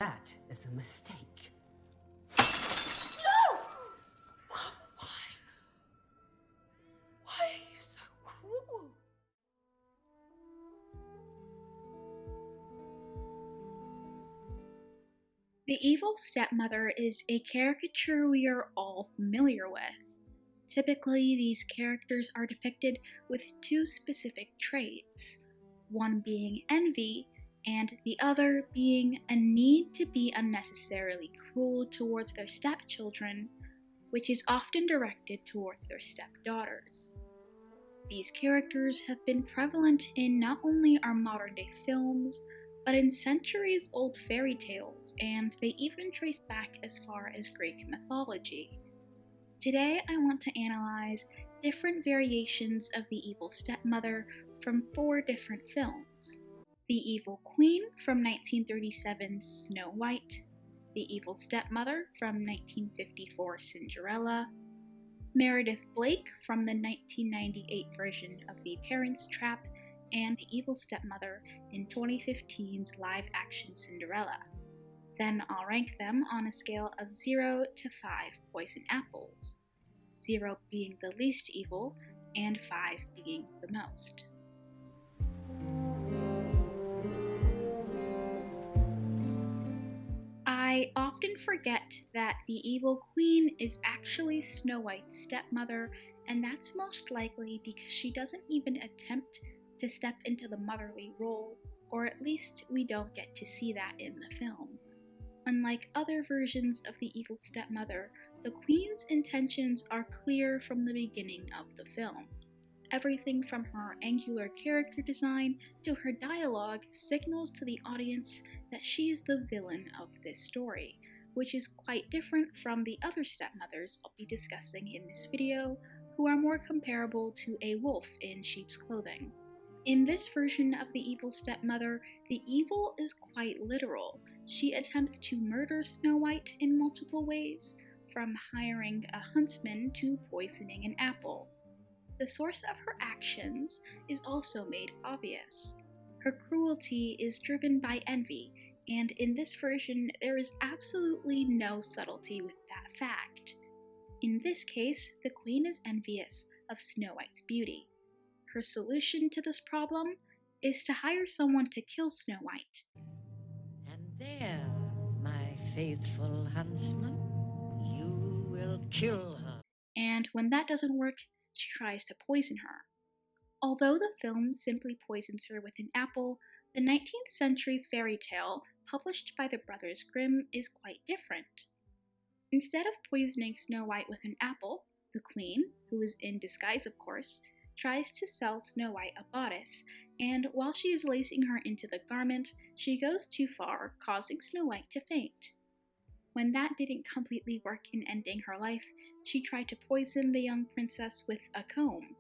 That is a mistake. No! Why? Why are you so cruel? The evil stepmother is a caricature we are all familiar with. Typically, these characters are depicted with two specific traits, one being envy, and the other being a need to be unnecessarily cruel towards their stepchildren, which is often directed towards their stepdaughters. These characters have been prevalent in not only our modern-day films, but in centuries-old fairy tales, and they even trace back as far as Greek mythology. Today I want to analyze different variations of the evil stepmother from 4 different films. The Evil Queen from 1937's Snow White, The Evil Stepmother from 1954's Cinderella, Meredith Blake from the 1998 version of The Parents' Trap, and The Evil Stepmother in 2015's live-action Cinderella. Then I'll rank them on a scale of 0 to 5 poison apples, 0 being the least evil, and 5 being the most. I often forget that the Evil Queen is actually Snow White's stepmother, and that's most likely because she doesn't even attempt to step into the motherly role, or at least we don't get to see that in the film. Unlike other versions of the evil stepmother, the Queen's intentions are clear from the beginning of the film. Everything from her angular character design to her dialogue signals to the audience that she is the villain of this story, which is quite different from the other stepmothers I'll be discussing in this video, who are more comparable to a wolf in sheep's clothing. In this version of the evil stepmother, the evil is quite literal. She attempts to murder Snow White in multiple ways, from hiring a huntsman to poisoning an apple. The source of her actions is also made obvious. Her cruelty is driven by envy, and in this version there is absolutely no subtlety with that fact. In this case, the Queen is envious of Snow White's beauty. Her solution to this problem is to hire someone to kill Snow White. And there, my faithful huntsman, you will kill her. And when that doesn't work, she tries to poison her. Although the film simply poisons her with an apple, the 19th century fairy tale published by the Brothers Grimm is quite different. Instead of poisoning Snow White with an apple, the Queen, who is in disguise of course, tries to sell Snow White a bodice, and while she is lacing her into the garment, she goes too far, causing Snow White to faint. When that didn't completely work in ending her life, she tried to poison the young princess with a comb.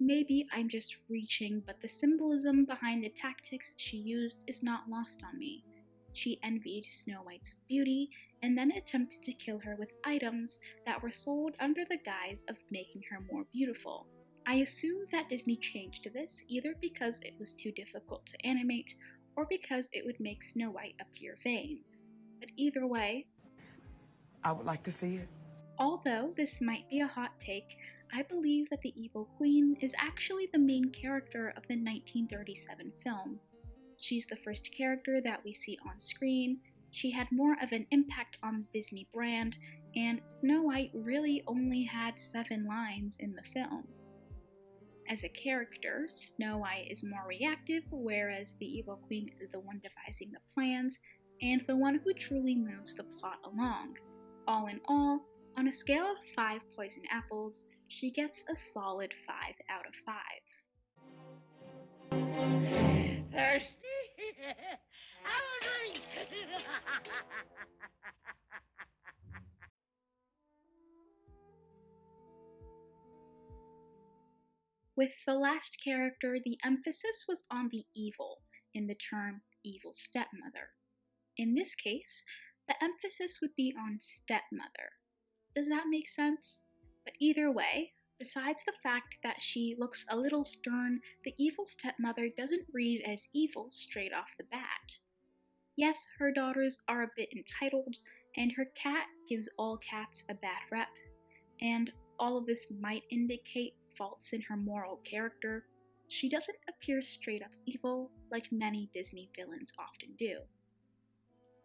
Maybe I'm just reaching, but the symbolism behind the tactics she used is not lost on me. She envied Snow White's beauty, and then attempted to kill her with items that were sold under the guise of making her more beautiful. I assume that Disney changed this either because it was too difficult to animate, or because it would make Snow White appear vain. But either way, I would like to see it. Although this might be a hot take, I believe that the Evil Queen is actually the main character of the 1937 film. She's the first character that we see on screen, she had more of an impact on the Disney brand, and Snow White really only had 7 lines in the film. As a character, Snow White is more reactive, whereas the Evil Queen is the one devising the plans, and the one who truly moves the plot along. All in all, on a scale of 5 poison apples, she gets a solid 5 out of 5. Thirsty? Have a drink! With the last character, the emphasis was on the evil in the term evil stepmother. In this case, the emphasis would be on stepmother. Does that make sense? But either way, besides the fact that she looks a little stern, the evil stepmother doesn't read as evil straight off the bat. Yes, her daughters are a bit entitled, and her cat gives all cats a bad rep, and all of this might indicate faults in her moral character. She doesn't appear straight up evil like many Disney villains often do.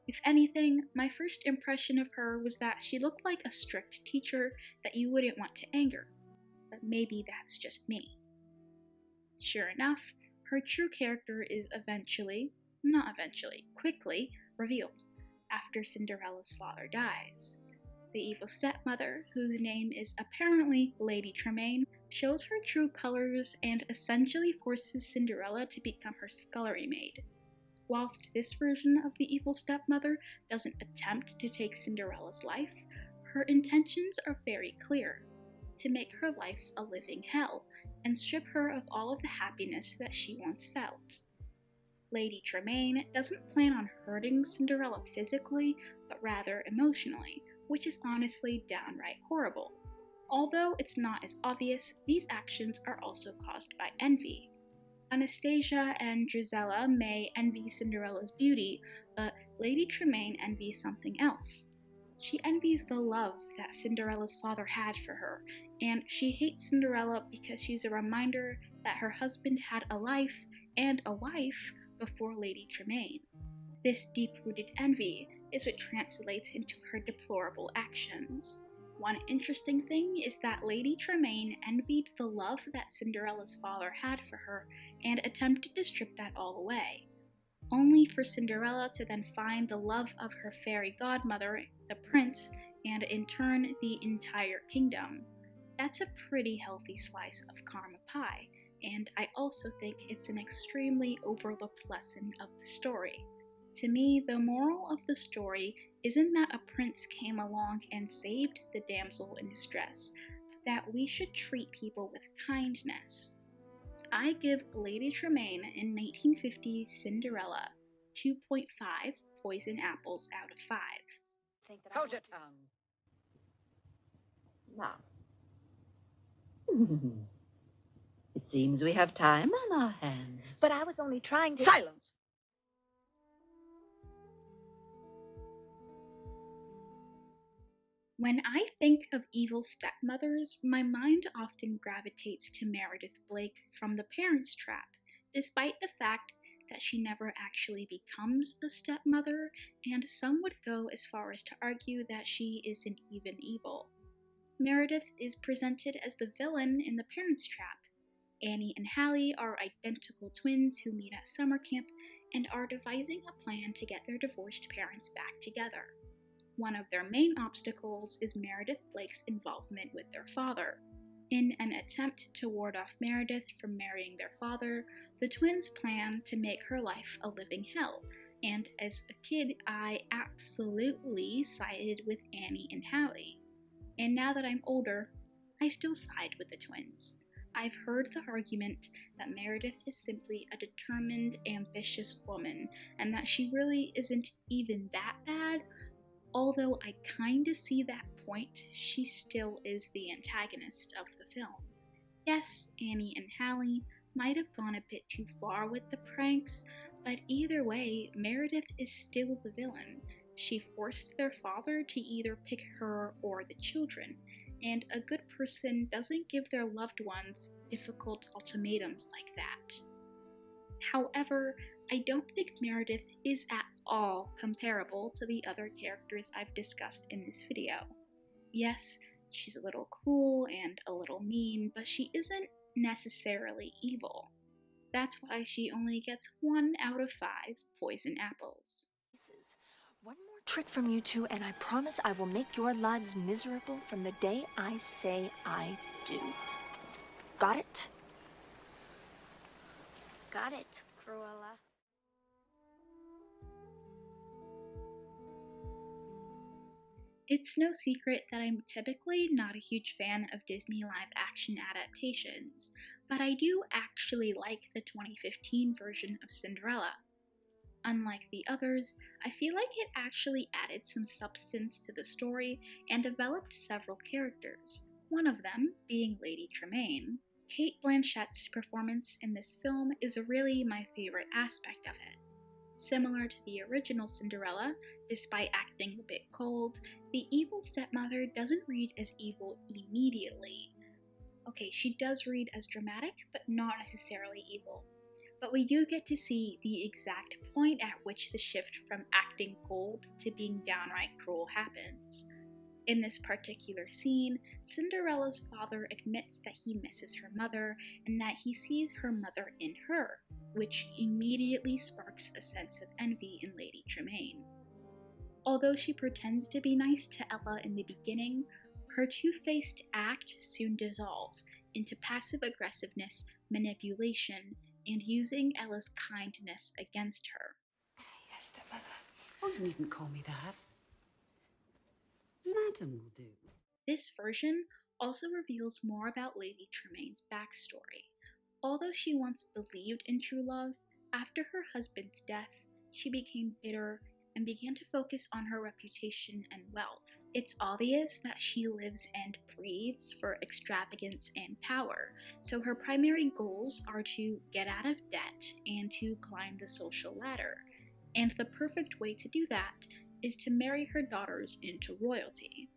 If anything, my first impression of her was that she looked like a strict teacher that you wouldn't want to anger, but maybe that's just me. Sure enough, her true character is quickly revealed after Cinderella's father dies. The evil stepmother, whose name is apparently Lady Tremaine, shows her true colors and essentially forces Cinderella to become her scullery maid. Whilst this version of the evil stepmother doesn't attempt to take Cinderella's life, her intentions are very clear: to make her life a living hell and strip her of all of the happiness that she once felt. Lady Tremaine doesn't plan on hurting Cinderella physically, but rather emotionally, which is honestly downright horrible. Although it's not as obvious, these actions are also caused by envy. Anastasia and Drizella may envy Cinderella's beauty, but Lady Tremaine envies something else. She envies the love that Cinderella's father had for her, and she hates Cinderella because she's a reminder that her husband had a life and a wife before Lady Tremaine. This deep-rooted envy is what translates into her deplorable actions. One interesting thing is that Lady Tremaine envied the love that Cinderella's father had for her and attempted to strip that all away, only for Cinderella to then find the love of her fairy godmother, the prince, and in turn the entire kingdom. That's a pretty healthy slice of karma pie, and I also think it's an extremely overlooked lesson of the story. To me, the moral of the story isn't that a prince came along and saved the damsel in distress, but that we should treat people with kindness. I give Lady Tremaine in 1950's Cinderella 2.5 poison apples out of 5. Hold your tongue. Now, it seems we have time on our hands. But I was only trying to... Silence! When I think of evil stepmothers, my mind often gravitates to Meredith Blake from The Parents Trap, despite the fact that she never actually becomes a stepmother, and some would go as far as to argue that she isn't even evil. Meredith is presented as the villain in The Parents Trap. Annie and Hallie are identical twins who meet at summer camp and are devising a plan to get their divorced parents back together. One of their main obstacles is Meredith Blake's involvement with their father. In an attempt to ward off Meredith from marrying their father, the twins plan to make her life a living hell, and as a kid, I absolutely sided with Annie and Hallie. And now that I'm older, I still side with the twins. I've heard the argument that Meredith is simply a determined, ambitious woman, and that she really isn't even that bad. Although I kinda see that point, she still is the antagonist of the film. Yes, Annie and Hallie might have gone a bit too far with the pranks, but either way, Meredith is still the villain. She forced their father to either pick her or the children, and a good person doesn't give their loved ones difficult ultimatums like that. However, I don't think Meredith is at all comparable to the other characters I've discussed in this video. Yes, she's a little cruel and a little mean, but she isn't necessarily evil. That's why she only gets 1 out of 5 poison apples. One more trick from you two, and I promise I will make your lives miserable from the day I say I do. Got it? Got it, Cruella. It's no secret that I'm typically not a huge fan of Disney live-action adaptations, but I do actually like the 2015 version of Cinderella. Unlike the others, I feel like it actually added some substance to the story and developed several characters, one of them being Lady Tremaine. Cate Blanchett's performance in this film is really my favorite aspect of it. Similar to the original Cinderella, despite acting a bit cold, the evil stepmother doesn't read as evil immediately. Okay, she does read as dramatic, but not necessarily evil. But we do get to see the exact point at which the shift from acting cold to being downright cruel happens. In this particular scene, Cinderella's father admits that he misses her mother and that he sees her mother in her, which immediately sparks a sense of envy in Lady Tremaine. Although she pretends to be nice to Ella in the beginning, her two-faced act soon dissolves into passive aggressiveness, manipulation, and using Ella's kindness against her. Yes, stepmother. Oh, you needn't call me that. Madam will do. This version also reveals more about Lady Tremaine's backstory. Although she once believed in true love, after her husband's death, she became bitter and began to focus on her reputation and wealth. It's obvious that she lives and breathes for extravagance and power, so her primary goals are to get out of debt and to climb the social ladder. And the perfect way to do that is to marry her daughters into royalty.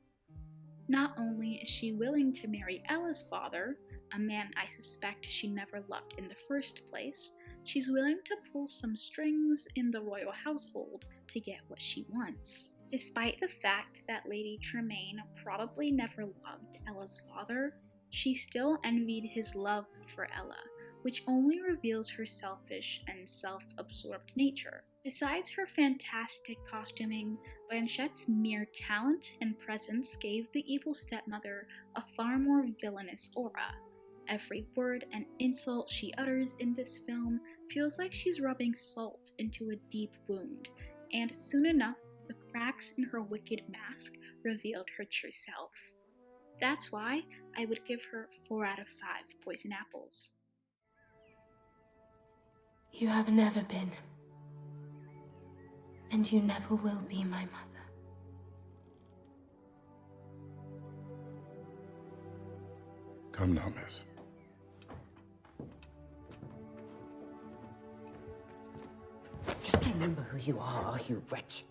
Not only is she willing to marry Ella's father, a man I suspect she never loved in the first place, she's willing to pull some strings in the royal household to get what she wants. Despite the fact that Lady Tremaine probably never loved Ella's father, she still envied his love for Ella, which only reveals her selfish and self-absorbed nature. Besides her fantastic costuming, Blanchette's mere talent and presence gave the evil stepmother a far more villainous aura. Every word and insult she utters in this film feels like she's rubbing salt into a deep wound, and soon enough, the cracks in her wicked mask revealed her true self. That's why I would give her 4 out of 5 poison apples. You have never been, and you never will be my mother. Come now, miss. Just remember who you are, you wretch.